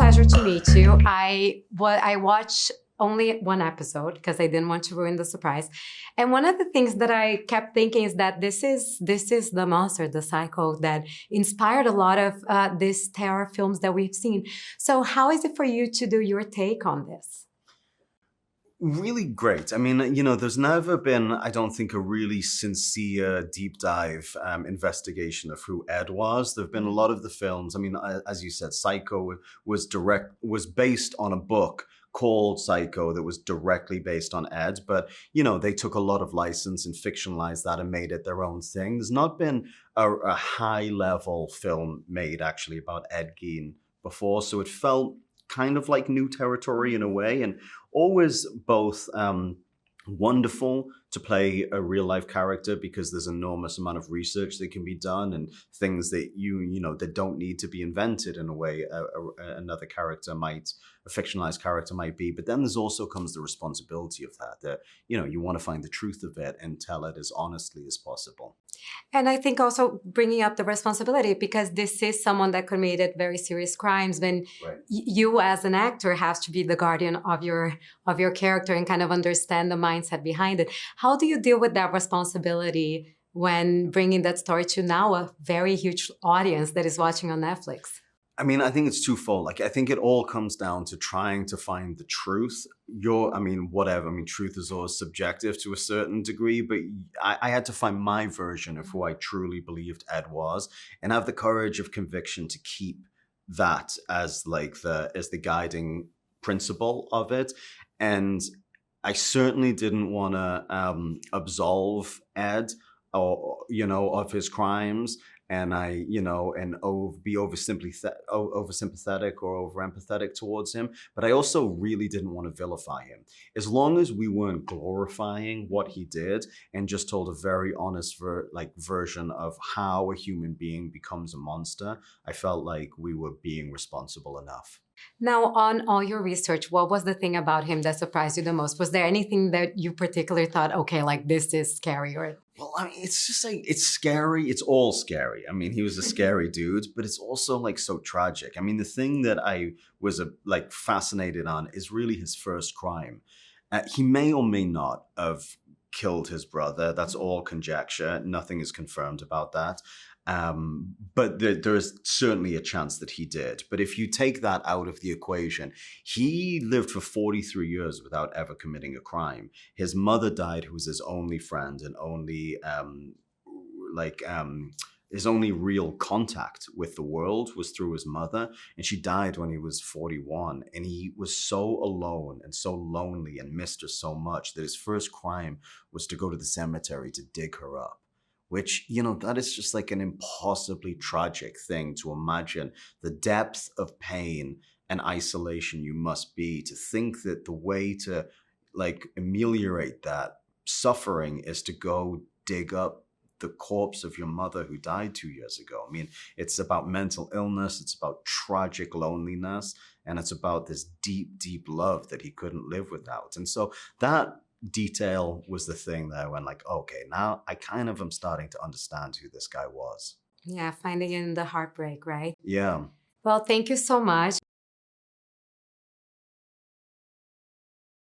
pleasure to meet you. I watched only one episode because I didn't want to ruin the surprise. And one of the things that I kept thinking is that this is the monster, the psycho that inspired a lot of these terror films that we've seen. So how is it for you to do your take on this? Really great. I mean, you know, there's never been, I don't think, a really sincere deep dive investigation of who Ed was. There've been a lot of the films. I mean, as you said, Psycho was based on a book called Psycho that was directly based on Ed, but you know, they took a lot of license and fictionalized that and made it their own thing. There's not been a high level film made actually about Ed Gein before, so it felt kind of like new territory in a way, and always both wonderful to play a real life character because there's enormous amount of research that can be done and things that you know that don't need to be invented in a way another character might, a fictionalized character might be. But then there's also comes the responsibility of that you know, you want to find the truth of it and tell it as honestly as possible. And I think also bringing up the responsibility, because this is someone that committed very serious crimes. When you as an actor have to be the guardian of your character and kind of understand the mindset behind it. How do you deal with that responsibility when bringing that story to now a very huge audience that is watching on Netflix? I mean, I think it's twofold. Like, I think it all comes down to trying to find the truth. Truth is always subjective to a certain degree, but I had to find my version of who I truly believed Ed was and have the courage of conviction to keep that as the guiding principle of it. And I certainly didn't want to absolve Ed of his crimes. And be oversympathetic or over empathetic towards him. But I also really didn't want to vilify him. As long as we weren't glorifying what he did and just told a very honest version of how a human being becomes a monster, I felt like we were being responsible enough. Now, on all your research, what was the thing about him that surprised you the most? Was there anything that you particularly thought, okay, like this is scary? Well, I mean, it's just like, it's scary. It's all scary. I mean, he was a scary dude, but it's also like so tragic. I mean, the thing that I was fascinated on is really his first crime. He may or may not have killed his brother. That's all conjecture. Nothing is confirmed about that. But there is certainly a chance that he did. But if you take that out of the equation, he lived for 43 years without ever committing a crime. His mother died, who was his only friend and only his only real contact with the world was through his mother. And she died when he was 41. And he was so alone and so lonely and missed her so much that his first crime was to go to the cemetery to dig her up. Which, you know, that is just like an impossibly tragic thing to imagine, the depth of pain and isolation you must be to think that the way to ameliorate that suffering is to go dig up the corpse of your mother who died 2 years ago. I mean, it's about mental illness, it's about tragic loneliness, and it's about this deep, deep love that he couldn't live without. And so that detail was the thing that I went like, okay, now I kind of am starting to understand who this guy was. Yeah, finding in the heartbreak, right? Yeah. Well, thank you so much.